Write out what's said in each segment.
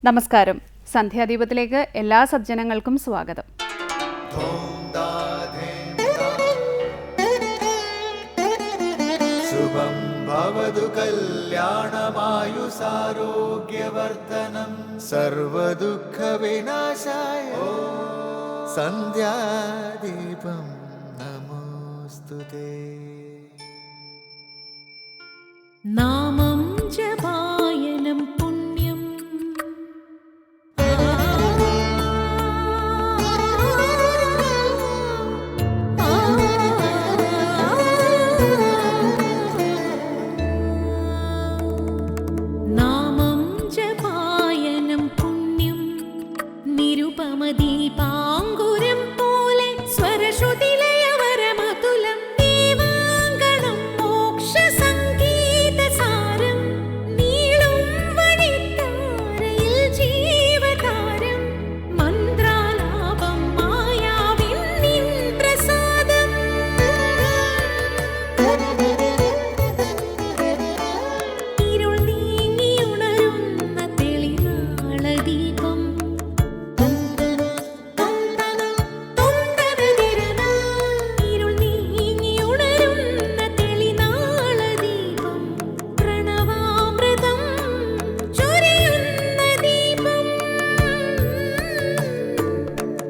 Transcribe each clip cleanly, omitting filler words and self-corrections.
നമസ്കാരം. സന്ധ്യാദീപത്തിലേക്ക് എല്ലാ സജ്ജനങ്ങൾക്കും സ്വാഗതം. ശുഭം ഭവതു കല്യാണമായുസാരോഗ്യവർദ്ധനം സർവദുഃഖ വിനാശായ സന്ധ്യാദീപം നമോസ്തുതേ. നാമം ജപായനം പുണ്യം നാമം ജപായനം പുണ്യം നിരുപമദീപാങ്കുരം പോലെ സ്വരശ്രുതിലയവരമതുലം ദേവാങ്കണം മോക്ഷസംഗീതസാരം നീളും വഴിത്താരയിൽ ജീവതാരം മന്ത്രാലാപം മായാവിൻ നിൻ പ്രസാദം ഇരുൾ നീങ്ങിയുണരുന്ന തെളിനാളദീപം ഇരുൾ നീങ്ങിയുണരുന്ന തെളിനാളദീപം പ്രണവാമൃതം ചൊരിയുന്ന ദീപം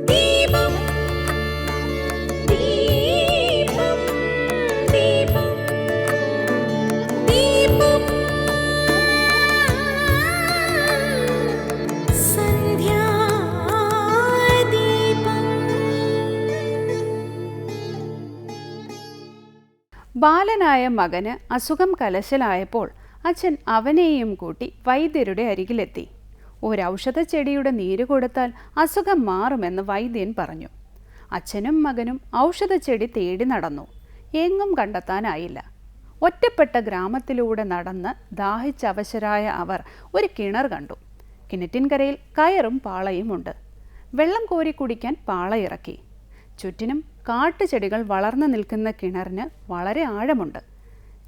ദീപം ദീപം ദീപം ദീപം സന്ധ്യാദീപം. ബാലനായ മകന് അസുഖം കലശലായപ്പോൾ അച്ഛൻ അവനെയും കൂട്ടി വൈദ്യരുടെ അരികിലെത്തി. ഒരൗഷധ ചെടിയുടെ നീര് കൊടുത്താൽ അസുഖം മാറുമെന്ന് വൈദ്യൻ പറഞ്ഞു. അച്ഛനും മകനും ഔഷധ ചെടി തേടി നടന്നു. എങ്ങും കണ്ടെത്താനായില്ല. ഒറ്റപ്പെട്ട ഗ്രാമത്തിലൂടെ നടന്ന് ദാഹിച്ചവശരായ അവർ ഒരു കിണർ കണ്ടു. കിണറ്റിൻകരയിൽ കയറും പാളയുമുണ്ട്. വെള്ളം കോരി കുടിക്കാൻ പാള ഇറക്കി. ചുറ്റിനും കാട്ടുചെടികൾ വളർന്നു നിൽക്കുന്ന കിണറിന് വളരെ ആഴമുണ്ട്.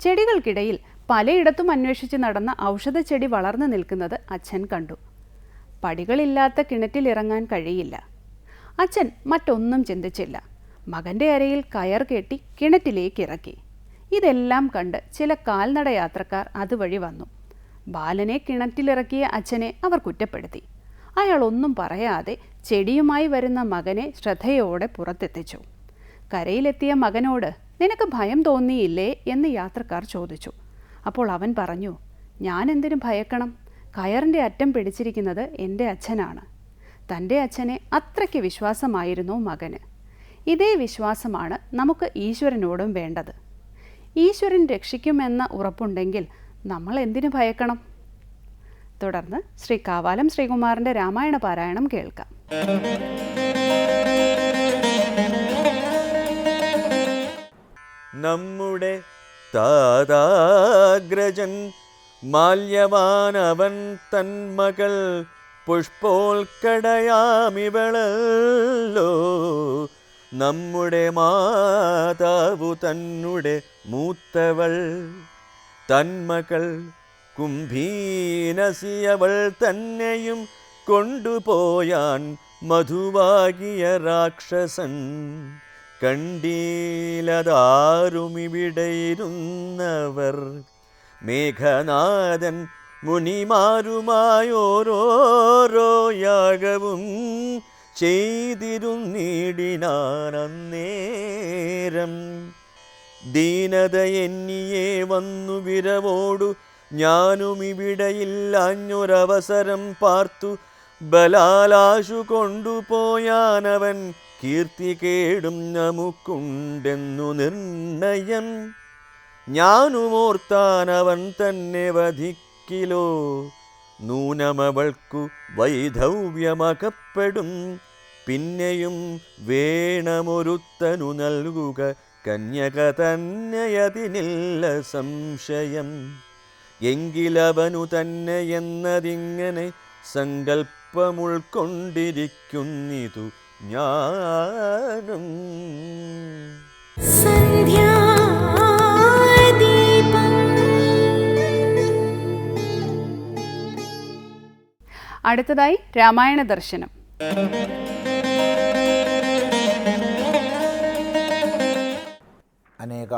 ചെടികൾക്കിടയിൽ പലയിടത്തും അന്വേഷിച്ച് നടന്ന ഔഷധച്ചെടി വളർന്നു നിൽക്കുന്നത് അച്ഛൻ കണ്ടു. പടികളില്ലാത്ത കിണറ്റിലിറങ്ങാൻ കഴിയില്ല. അച്ഛൻ മറ്റൊന്നും ചിന്തിച്ചില്ല. മകൻ്റെ അരയിൽ കയർ കെട്ടി കിണറ്റിലേക്ക് ഇറക്കി. ഇതെല്ലാം കണ്ട് ചില കാൽനട യാത്രക്കാർ അതുവഴി വന്നു. ബാലനെ കിണറ്റിലിറക്കിയ അച്ഛനെ അവർ കുറ്റപ്പെടുത്തി. അയാൾ ഒന്നും പറയാതെ ചെടിയുമായി വരുന്ന മകനെ ശ്രദ്ധയോടെ പുറത്തെത്തിച്ചു. കരയിലെത്തിയ മകനോട് നിനക്ക് ഭയം തോന്നിയില്ലേ എന്ന് യാത്രക്കാർ ചോദിച്ചു. അപ്പോൾ അവൻ പറഞ്ഞു, ഞാൻ എന്തിനു ഭയക്കണം? കയറിൻ്റെ അറ്റം പിടിച്ചിരിക്കുന്നത് എൻ്റെ അച്ഛനാണ്. തൻ്റെ അച്ഛനെ അത്രയ്ക്ക് വിശ്വാസമായിരുന്നു മകന്. ഇതേ വിശ്വാസമാണ് നമുക്ക് ഈശ്വരനോടും വേണ്ടത്. ഈശ്വരൻ രക്ഷിക്കുമെന്ന ഉറപ്പുണ്ടെങ്കിൽ നമ്മൾ എന്തിനു ഭയക്കണം? തുടർന്ന് ശ്രീ കാവാലം ശ്രീകുമാറിൻ്റെ രാമായണ പാരായണം കേൾക്കാം. നമ്മുടെ താതാഗ്രജൻ മാല്യവാനവൻ തൻ മകൾ പുഷ്പോൽക്കടയാമിവളല്ലോ. നമ്മുടെ മാതാവു തന്നെ മൂത്തവൾ തന്മകൾ കുംഭീനസിയവൾ തന്നെയും കൊണ്ടുപോയാൻ മധുവാകിയ രാക്ഷസൻ. കണ്ടീലതാരുമിവിടെയിരുന്നവർ മേഘനാഥൻ മുനിമാരുമായോരോരോ യാഗവും ചെയ്തിരുന്നിടിനാനന്നേരം. ദീനത എന്നിയെ വന്നു വിരവോടു ഞാനുമിവിടെയില്ലഞ്ഞൊരവസരം പാർത്തു ബലാലാശു കൊണ്ടുപോയാനവൻ. കീർത്തി കേടും നമുക്കുണ്ടെന്നു നിർണയം. ഞാനുമോർത്താനവൻ തന്നെ വധിക്കിലോ. നൂനമവൾക്കു വൈധവ്യമകപ്പെടും. പിന്നെയും വേണമൊരുത്തനു നൽകുക കന്യക തന്നെയതിനില്ല സംശയം. എങ്കിലവനു തന്നെ എന്നതിങ്ങനെ സങ്കൽപ്പമുൾക്കൊണ്ടിരിക്കുന്നിതു ഞാനും. സന്ധ്യാദീപം. അടുത്തതായി രാമായണ ദർശനം. അനേക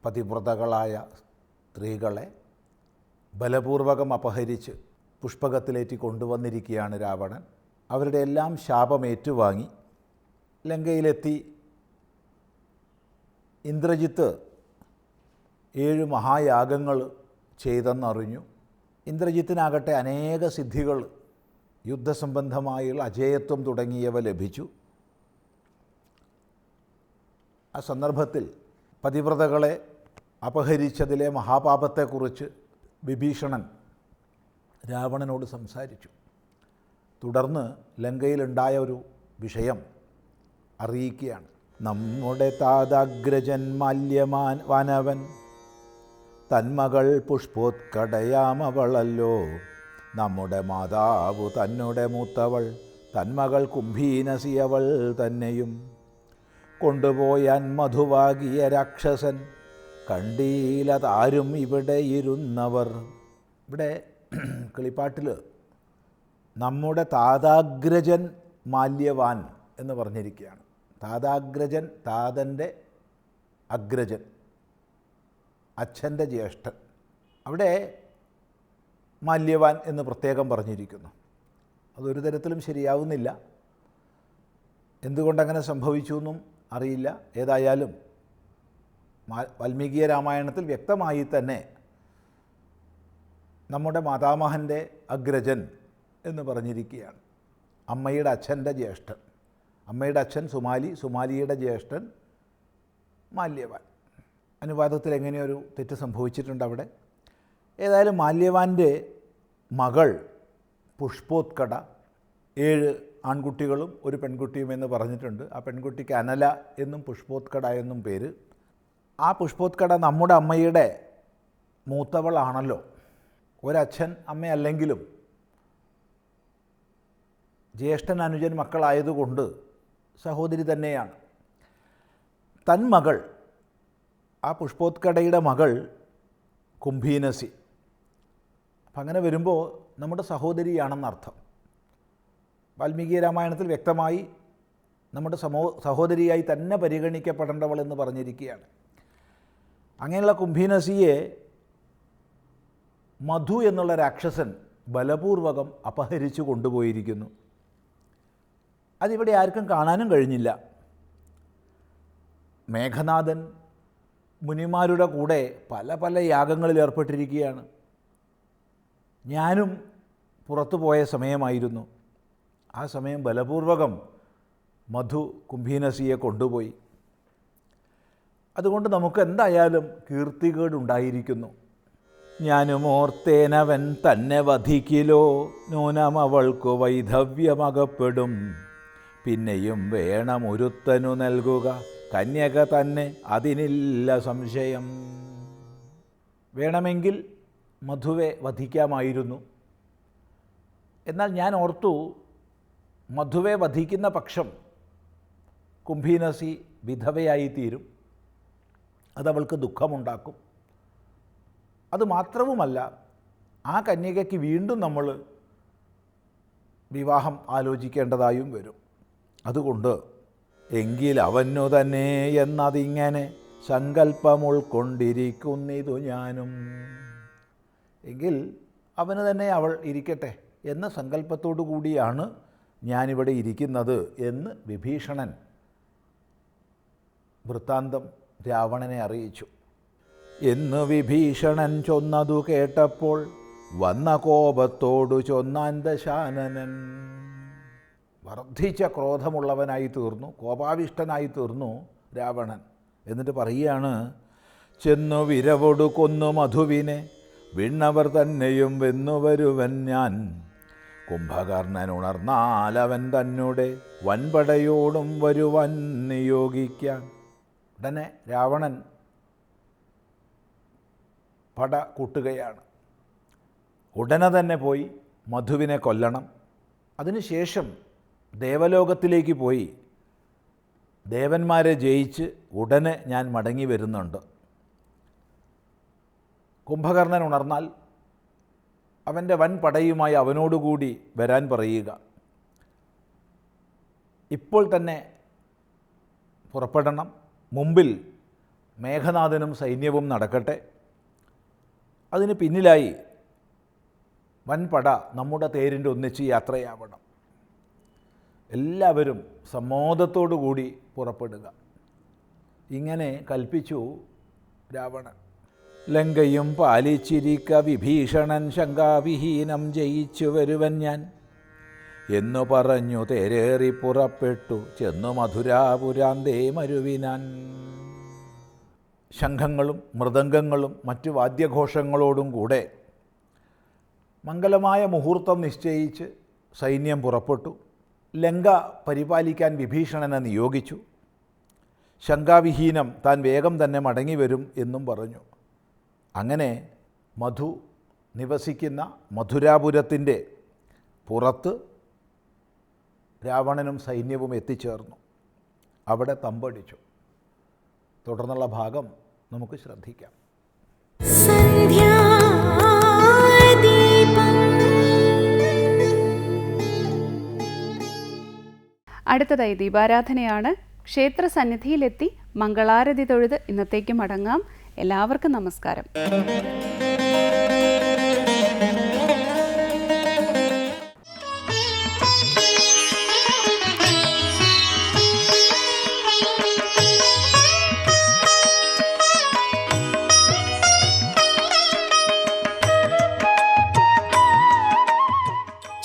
പതിവ്രതകളായ സ്ത്രീകളെ ബലപൂർവകം അപഹരിച്ച് പുഷ്പകത്തിലേറ്റി കൊണ്ടുവന്നിരിക്കുകയാണ് രാവണൻ. അവരുടെ എല്ലാം ശാപം ഏറ്റുവാങ്ങി ലങ്കയിലെത്തി ഇന്ദ്രജിത്ത് 7 മഹായാഗങ്ങൾ ചെയ്തെന്നറിഞ്ഞു. ഇന്ദ്രജിത്തിനാകട്ടെ അനേക സിദ്ധികൾ, യുദ്ധസംബന്ധമായുള്ള അജേയത്വം തുടങ്ങിയവ ലഭിച്ചു. ആ സന്ദർഭത്തിൽ പതിവ്രതകളെ അപഹരിച്ചതിലെ മഹാപാപത്തെക്കുറിച്ച് വിഭീഷണൻ രാവണനോട് സംസാരിച്ചു. തുടർന്ന് ലങ്കയിലുണ്ടായ ഒരു വിഷയം അറിയിക്കുകയാണ്. നമ്മുടെ താതാഗ്രജൻ മാല്യമാൻ വാനവൻ തന്മകൾ പുഷ്പോത്കടയാമവളല്ലോ. നമ്മുടെ മാതാവു തന്നെ മൂത്തവൾ തന്മകൾ കുംഭീനസിയവൾ തന്നെയും. കൊണ്ടുപോയാൻ മധുവാകിയ രാക്ഷസൻ കണ്ടീലതാരും ഇവിടെ ഇരുന്നവർ. ഇവിടെ കിളിപ്പാട്ടിൽ നമ്മുടെ താതാഗ്രജൻ മാല്യവാൻ എന്ന് പറഞ്ഞിരിക്കുകയാണ്. താതാഗ്രജൻ, താതൻ്റെ അഗ്രജൻ, അച്ഛൻ്റെ ജ്യേഷ്ഠൻ. അവിടെ മാല്യവാൻ എന്ന് പ്രത്യേകം പറഞ്ഞിരിക്കുന്നു. അതൊരു തരത്തിലും ശരിയാവുന്നില്ല. എന്തുകൊണ്ടങ്ങനെ സംഭവിച്ചു എന്നും അറിയില്ല. ഏതായാലും വാൽമീകി രാമായണത്തിൽ വ്യക്തമായി തന്നെ നമ്മുടെ മാതാമഹൻ്റെ അഗ്രജൻ എന്ന് പറഞ്ഞിരിക്കുകയാണ്. അമ്മയുടെ അച്ഛൻ്റെ ജ്യേഷ്ഠൻ. അമ്മയുടെ അച്ഛൻ സുമാലി, സുമാലിയുടെ ജ്യേഷ്ഠൻ മാല്യവാൻ. അനുവാദത്തിൽ എങ്ങനെയൊരു തെറ്റ് സംഭവിച്ചിട്ടുണ്ട് അവിടെ. ഏതായാലും മാല്യവാൻ്റെ മകൾ പുഷ്പോത്കട, 7 ആൺകുട്ടികളും ഒരു പെൺകുട്ടിയും എന്ന് പറഞ്ഞിട്ടുണ്ട്. ആ പെൺകുട്ടിക്ക് അനല എന്നും പുഷ്പോത്കട എന്നും പേര്. ആ പുഷ്പോത്കട നമ്മുടെ അമ്മയുടെ മൂത്തവളാണല്ലോ. ഒരച്ഛൻ അമ്മയല്ലെങ്കിലും ജ്യേഷ്ഠൻ അനുജൻ മക്കളായതുകൊണ്ട് സഹോദരി തന്നെയാണ്. തന്മകൾ, ആ പുഷ്പോത്കടയുടെ മകൾ കുംഭീനസി. അപ്പം അങ്ങനെ വരുമ്പോൾ നമ്മുടെ സഹോദരിയാണെന്നർത്ഥം. വാൽമീകി രാമായണത്തിൽ വ്യക്തമായി നമ്മുടെ സഹോദരിയായി തന്നെ പരിഗണിക്കപ്പെടേണ്ടവൾ എന്ന് പറഞ്ഞിരിക്കുകയാണ്. അങ്ങനെയുള്ള കുംഭീനസിയെ മധു എന്നുള്ള രാക്ഷസൻ ബലപൂർവകം അപഹരിച്ചു കൊണ്ടുപോയിരിക്കുന്നു. അതിവിടെ ആർക്കും കാണാനും കഴിഞ്ഞില്ല. മേഘനാഥൻ മുനിമാരുടെ കൂടെ പല പല യാഗങ്ങളിൽ ഏർപ്പെട്ടിരിക്കുകയാണ്. ഞാനും പുറത്തു പോയ സമയമായിരുന്നു. ആ സമയം ബലപൂർവകം മധു കുംഭീനസിയെ കൊണ്ടുപോയി. അതുകൊണ്ട് നമുക്ക് എന്തായാലും കീർത്തികേടുണ്ടായിരിക്കുന്നു. ഞാനും ഓർത്തേനവൻ തന്നെ വധിക്കിലോ, നൂനമവൾക്കു വൈധവ്യമകപ്പെടും. പിന്നെയും വേണം ഒരുത്തനു നൽകുക കന്യക തന്നെ, അതിനില്ല സംശയം. വേണമെങ്കിൽ മധുവെ വധിക്കാമായിരുന്നു. എന്നാൽ ഞാൻ ഓർത്തു, മധുവെ വധിക്കുന്ന പക്ഷം കുംഭീനസി വിധവയായിത്തീരും. അതവൾക്ക് ദുഃഖമുണ്ടാക്കും. അതുമാത്രവുമല്ല, ആ കന്യകയ്ക്ക് വീണ്ടും നമ്മൾ വിവാഹം ആലോചിക്കേണ്ടതായും വരും. അതുകൊണ്ട് എങ്കിൽ അവനു തന്നെ എന്നതിങ്ങനെ സങ്കല്പം ഉൾക്കൊണ്ടിരിക്കുന്നിതു ഞാനും. എങ്കിൽ അവന് തന്നെ അവൾ ഇരിക്കട്ടെ എന്ന സങ്കല്പത്തോടു കൂടിയാണ് ഞാനിവിടെ ഇരിക്കുന്നത് എന്ന് വിഭീഷണൻ വൃത്താന്തം രാവണനെ അറിയിച്ചു. എന്ന് വിഭീഷണൻ ചൊന്നതു കേട്ടപ്പോൾ വന്ന കോപത്തോടു ചൊന്നാൻ ദശാനനൻ. വർദ്ധിച്ച ക്രോധമുള്ളവനായി തീർന്നു, കോപാവിഷ്ടനായി തീർന്നു രാവണൻ. എന്നിട്ട് പറയുകയാണ്, ചെന്നു വിരവൊടു കൊന്നു മധുവിനെ വിണ്ണവർ തന്നെയും വെന്നുവരുവൻ ഞാൻ. കുംഭകർണൻ ഉണർന്നാലവൻ തന്നെ വൻപടയോടും വരുവാൻ നിയോഗിക്കാൻ. ഉടനെ രാവണൻ പട കൂട്ടുകയാണ്. ഉടനെ തന്നെ പോയി മധുവിനെ കൊല്ലണം. അതിനുശേഷം ദേവലോകത്തിലേക്ക് പോയി ദേവന്മാരെ ജയിച്ച് ഉടനെ ഞാൻ മടങ്ങി വരുന്നുണ്ട്. കുംഭകർണൻ ഉണർന്നാൽ അവൻ്റെ വൻ പടയുമായി അവനോടുകൂടി വരാൻ പറയുക. ഇപ്പോൾ തന്നെ പുറപ്പെടണം, മുമ്പിൽ മേഘനാഥനും സൈന്യവും നടക്കട്ടെ, അതിന് പിന്നിലായി വൻപട നമ്മുടെ തേരിൻ്റെ ഒന്നിച്ച് യാത്രയാവണം. എല്ലാവരും സമ്മോദത്തോടു കൂടി പുറപ്പെടുക. ഇങ്ങനെ കൽപ്പിച്ചു രാവണൻ. ലങ്കയും പാലിച്ചിരിക്ക വിഭീഷണൻ ശങ്കാവിഹീനം ജയിച്ചു വരുവൻ ഞാൻ എന്നു പറഞ്ഞു തേരേറി പുറപ്പെട്ടു ചെന്നു മധുരാപുരാന്തേ മരുവിനാൻ. ശംഖങ്ങളും മൃദംഗങ്ങളും മറ്റു വാദ്യഘോഷങ്ങളോടും കൂടെ മംഗലമായ മുഹൂർത്തം നിശ്ചയിച്ച് സൈന്യം പുറപ്പെട്ടു. ലങ്ക പരിപാലിക്കാൻ വിഭീഷണനെ നിയോഗിച്ചു. ശങ്കാവിഹീനം താൻ വേഗം തന്നെ മടങ്ങി വരും എന്നും പറഞ്ഞു. അങ്ങനെ മധു നിവസിക്കുന്ന മധുരാപുരത്തിൻ്റെ പുറത്ത് രാവണനും സൈന്യവും എത്തിച്ചേർന്നു. അവിടെ തമ്പടിച്ചു. തുടർന്നുള്ള ഭാഗം നമുക്ക് ശ്രദ്ധിക്കാം. അടുത്തതായി ദീപാരാധനയാണ്. ക്ഷേത്ര സന്നിധിയിലെത്തി മംഗളാരതി തൊഴുത് ഇന്നത്തേക്ക് മടങ്ങാം. എല്ലാവർക്കും നമസ്കാരം.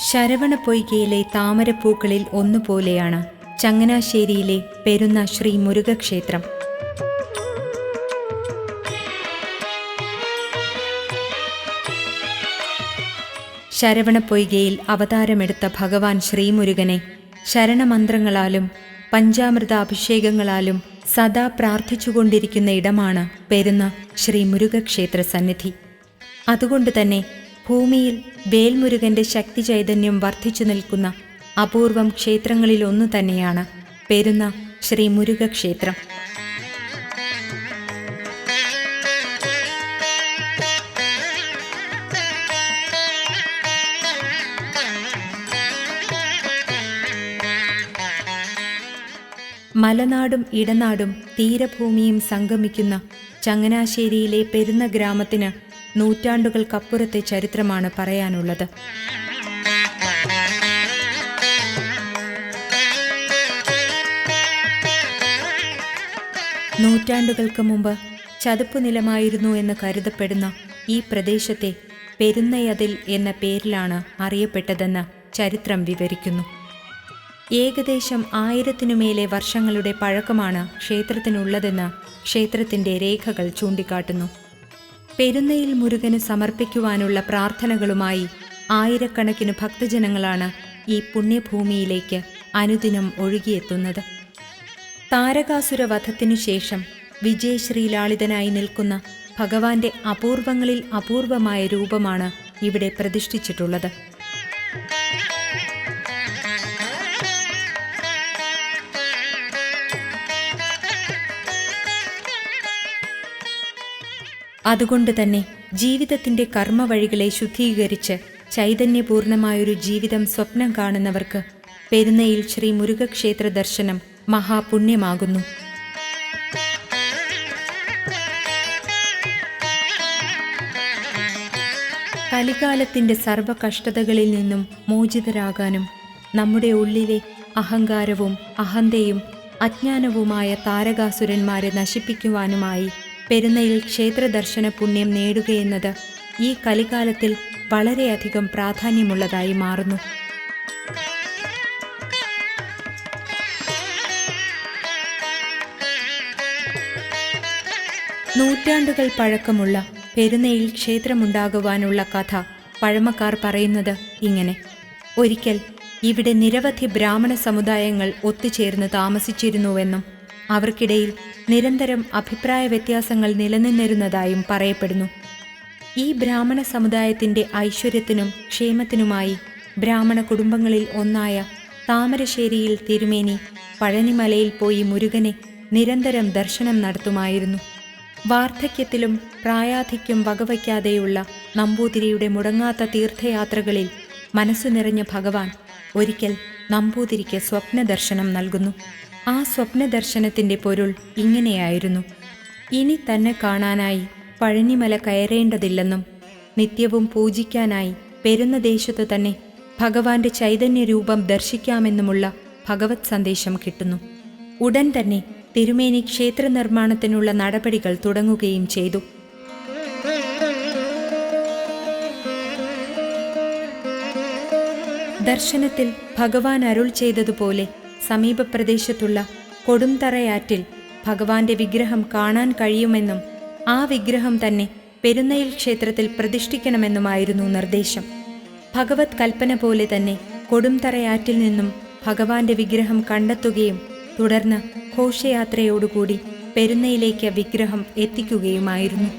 ശരവണപ്പൊയ്കയിലെ താമരപ്പൂക്കളിൽ ഒന്നുപോലെയാണ് ചങ്ങനാശ്ശേരിയിലെ പെരുന്ന ശ്രീ മുരുകക്ഷേത്രം. ശരവണപ്പൊയ്കയിൽ അവതാരമെടുത്ത ഭഗവാൻ ശ്രീമുരുകനെ ശരണമന്ത്രങ്ങളാലും പഞ്ചാമൃത അഭിഷേകങ്ങളാലും സദാ പ്രാർത്ഥിച്ചുകൊണ്ടിരിക്കുന്ന ഇടമാണ് പെരുന്ന ശ്രീ മുരുകക്ഷേത്ര സന്നിധി. അതുകൊണ്ടുതന്നെ ഭൂമിയിൽ വേൽമുരുകന്റെ ശക്തി ചൈതന്യം വർദ്ധിച്ചു നിൽക്കുന്ന അപൂർവം ക്ഷേത്രങ്ങളിലൊന്നു തന്നെയാണ് പെരുന്ന ശ്രീ മുരുകക്ഷേത്രം. മലനാടും ഇടനാടും തീരഭൂമിയും സംഗമിക്കുന്ന ചങ്ങനാശ്ശേരിയിലെ പെരുന്ന ഗ്രാമത്തിന് നൂറ്റാണ്ടുകൾക്കപ്പുറത്തെ ചരിത്രമാണ് പറയാനുള്ളത്. നൂറ്റാണ്ടുകൾക്ക് മുമ്പ് ചതുപ്പ് നിലമായിരുന്നു എന്ന് കരുതപ്പെടുന്ന ഈ പ്രദേശത്തെ പെരുന്നയതിൽ എന്ന പേരിലാണ് അറിയപ്പെട്ടതെന്ന് ചരിത്രം വിവരിക്കുന്നു. ഏകദേശം 1000-നുമേലെ വർഷങ്ങളുടെ പഴക്കമാണ് ക്ഷേത്രത്തിനുള്ളതെന്ന് ക്ഷേത്രത്തിൻ്റെ രേഖകൾ ചൂണ്ടിക്കാട്ടുന്നു. പെരുന്നയിൽ മുരുകന് സമർപ്പിക്കുവാനുള്ള പ്രാർത്ഥനകളുമായി ആയിരക്കണക്കിന് ഭക്തജനങ്ങളാണ് ഈ പുണ്യഭൂമിയിലേക്ക് അനുദിനം ഒഴുകിയെത്തുന്നത്. താരകാസുര വധത്തിനു ശേഷം വിജയശ്രീലാളിതനായി നിൽക്കുന്ന ഭഗവാന്റെ അപൂർവങ്ങളിൽ അപൂർവമായ രൂപമാണ് ഇവിടെ പ്രതിഷ്ഠിച്ചിട്ടുള്ളത്. അതുകൊണ്ട് തന്നെ ജീവിതത്തിൻ്റെ കർമ്മവഴികളെ ശുദ്ധീകരിച്ച് ചൈതന്യപൂർണമായൊരു ജീവിതം സ്വപ്നം കാണുന്നവർക്ക് പെരുന്നയിൽ ശ്രീ മുരുകക്ഷേത്ര ദർശനം മഹാപുണ്യമാകുന്നു. കലികാലത്തിൻ്റെ സർവകഷ്ടതകളിൽ നിന്നും മോചിതരാകാനും നമ്മുടെ ഉള്ളിലെ അഹങ്കാരവും അഹന്തയും അജ്ഞാനവുമായ താരകാസുരന്മാരെ നശിപ്പിക്കുവാനുമായി പെരുന്നയിൽ ക്ഷേത്രദർശന പുണ്യം നേടുകയെന്നത് ഈ കലികാലത്തിൽ വളരെയധികം പ്രാധാന്യമുള്ളതായി മാറുന്നു. നൂറ്റാണ്ടുകൾ പഴക്കമുള്ള പെരുന്നയിൽ ക്ഷേത്രമുണ്ടാകുവാനുള്ള കഥ പഴമക്കാർ പറയുന്നത് ഇങ്ങനെ. ഒരിക്കൽ ഇവിടെ നിരവധി ബ്രാഹ്മണ സമുദായങ്ങൾ ഒത്തുചേർന്ന് താമസിച്ചിരുന്നുവെന്നും അവർക്കിടയിൽ നിരന്തരം അഭിപ്രായ വ്യത്യാസങ്ങൾ നിലനിന്നിരുന്നതായും പറയപ്പെടുന്നു. ഈ ബ്രാഹ്മണ സമുദായത്തിൻ്റെ ഐശ്വര്യത്തിനും ക്ഷേമത്തിനുമായി ബ്രാഹ്മണ കുടുംബങ്ങളിൽ ഒന്നായ താമരശ്ശേരിയിൽ തിരുമേനി പഴനിമലയിൽ പോയി മുരുകനെ നിരന്തരം ദർശനം നടത്തുമായിരുന്നു. വാർദ്ധക്യത്തിലും പ്രായാധിക്യം വകവയ്ക്കാതെയുള്ള നമ്പൂതിരിയുടെ മുടങ്ങാത്ത തീർത്ഥയാത്രകളിൽ മനസ്സു നിറഞ്ഞ ഭഗവാൻ ഒരിക്കൽ നമ്പൂതിരിക്ക് സ്വപ്നദർശനം നൽകുന്നു. ആ സ്വപ്നദർശനത്തിൻ്റെ പൊരുൾ ഇങ്ങനെയായിരുന്നു: ഇനി തന്നെ കാണാനായി പഴനിമല കയറേണ്ടതില്ലെന്നും നിത്യവും പൂജിക്കാനായി പെരുന്ന ദേശത്തു തന്നെ ഭഗവാന്റെ ചൈതന്യരൂപം ദർശിക്കാമെന്നുമുള്ള ഭഗവത് സന്ദേശം കിട്ടുന്നു. ഉടൻ തന്നെ തിരുമേനി ക്ഷേത്ര നിർമ്മാണത്തിനുള്ള നടപടികൾ തുടങ്ങുകയും ചെയ്തു. ദർശനത്തിൽ ഭഗവാൻ അരുൾ ചെയ്തതുപോലെ സമീപ പ്രദേശത്തുള്ള കൊടുംതറയാറ്റിൽ ഭഗവാന്റെ വിഗ്രഹം കാണാൻ കഴിയുമെന്നും ആ വിഗ്രഹം തന്നെ പെരുന്നയിൽ ക്ഷേത്രത്തിൽ പ്രതിഷ്ഠിക്കണമെന്നുമായിരുന്നു നിർദ്ദേശം. ഭഗവത് കൽപ്പന പോലെ തന്നെ കൊടുംതറയാറ്റിൽ നിന്നും ഭഗവാന്റെ വിഗ്രഹം കണ്ടെത്തുകയും തുടർന്ന് ഘോഷയാത്രയോടുകൂടി പെരുന്നയിലേക്ക് വിഗ്രഹം എത്തിക്കുകയുമായിരുന്നു.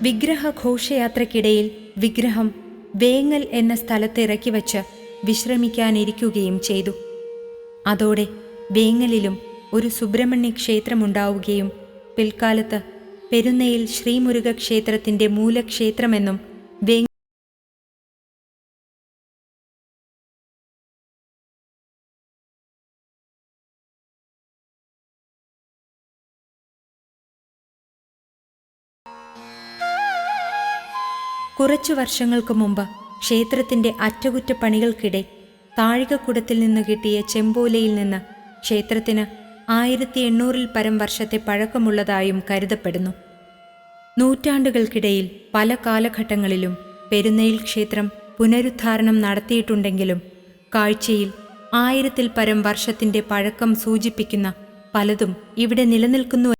വിഗ്രഹ ഘോഷയാത്രയ്ക്കിടയിൽ വിഗ്രഹം വേങ്ങൽ എന്ന സ്ഥലത്ത് ഇറക്കി വച്ച് വിശ്രമിക്കാനിരിക്കുകയും ചെയ്തു. അതോടെ വേങ്ങലിലും ഒരു സുബ്രഹ്മണ്യ ക്ഷേത്രമുണ്ടാവുകയും പിൽക്കാലത്ത് പെരുന്നയിൽ ശ്രീമുരുക ക്ഷേത്രത്തിൻ്റെ മൂലക്ഷേത്രമെന്നും കുറച്ചു വർഷങ്ങൾക്ക് മുമ്പ് ക്ഷേത്രത്തിൻ്റെ അറ്റകുറ്റപ്പണികൾക്കിടെ താഴികക്കുടത്തിൽ നിന്ന് കിട്ടിയ ചെമ്പോലയിൽ നിന്ന് ക്ഷേത്രത്തിന് 1800 പരം വർഷത്തെ പഴക്കമുള്ളതായും കരുതപ്പെടുന്നു. നൂറ്റാണ്ടുകൾക്കിടയിൽ പല കാലഘട്ടങ്ങളിലും പെരുന്നയിൽ ക്ഷേത്രം പുനരുദ്ധാരണം നടത്തിയിട്ടുണ്ടെങ്കിലും കാഴ്ചയിൽ 1000 പരം വർഷത്തിൻ്റെ പഴക്കം സൂചിപ്പിക്കുന്ന പലതും ഇവിടെ നിലനിൽക്കുന്നു.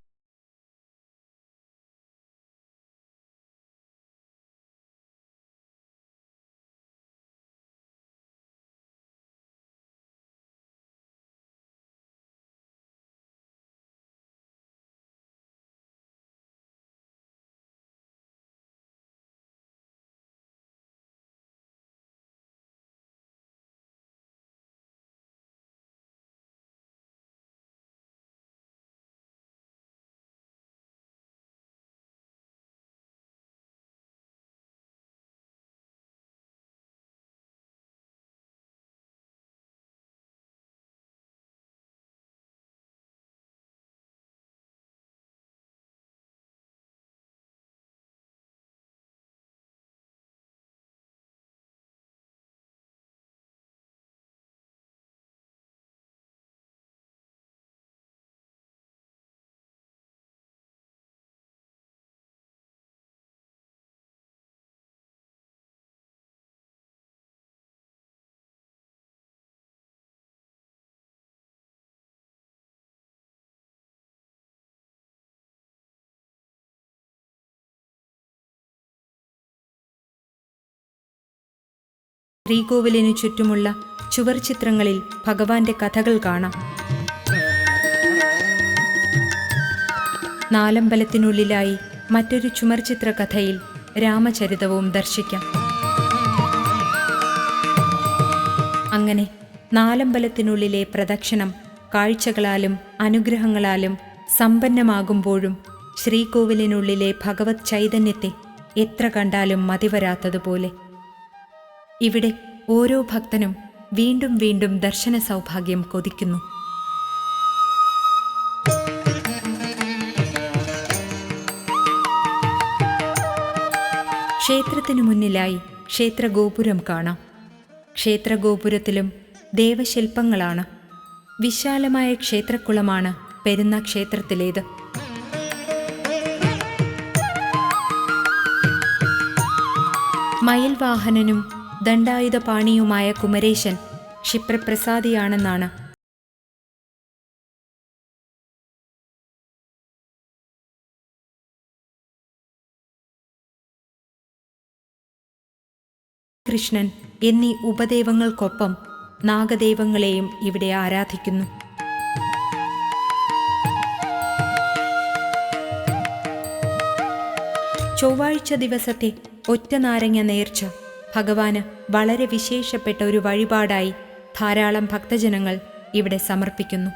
ശ്രീകോവിലിനു ചുറ്റുമുള്ള ചുവർ ചിത്രങ്ങളിൽ ഭഗവാന്റെ കഥകൾ കാണാം. നാലമ്പലത്തിനുള്ളിലായി മറ്റൊരു ചുമർചിത്ര കഥയിൽ രാമചരിതവും ദർശിക്കാം. അങ്ങനെ നാലമ്പലത്തിനുള്ളിലെ പ്രദക്ഷിണം കാഴ്ചകളാലും അനുഗ്രഹങ്ങളാലും സമ്പന്നമാകുമ്പോഴും ശ്രീകോവിലിനുള്ളിലെ ഭഗവത് ചൈതന്യത്തെ എത്ര കണ്ടാലും മതിവരാത്തതുപോലെ ഇവിടെ ഓരോ ഭക്തനും വീണ്ടും വീണ്ടും ദർശന സൗഭാഗ്യം കൊതിക്കുന്നു. ക്ഷേത്രത്തിനു മുന്നിലായി ക്ഷേത്രഗോപുരം കാണാം. ക്ഷേത്രഗോപുരത്തിലും ദേവശില്പങ്ങളാണ്. വിശാലമായ ക്ഷേത്രക്കുളമാണ് പെരുന്ന ക്ഷേത്രത്തിലേത്. മയിൽവാഹനനും ദണ്ഡായുധപാണിയുമായ കുമരേശൻ ക്ഷിപ്രപ്രസാദിയാണെന്നാണ് കൃഷ്ണൻ എന്നീ ഉപദേവങ്ങൾക്കൊപ്പം നാഗദേവങ്ങളെയും ഇവിടെ ആരാധിക്കുന്നു. ചൊവ്വാഴ്ച ദിവസത്തെ ഒറ്റനാരങ്ങ നേർച്ച ഭഗവാന് വളരെ വിശേഷപ്പെട്ട ഒരു വഴിപാടായി ധാരാളം ഭക്തജനങ്ങൾ ഇവിടെ സമർപ്പിക്കുന്നു.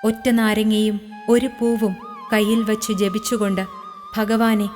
ഒറ്റ നാരങ്ങയും ഒരു പൂവും കയ്യിൽ വച്ചു ജപിച്ചുകൊണ്ട് ഭഗവാനെ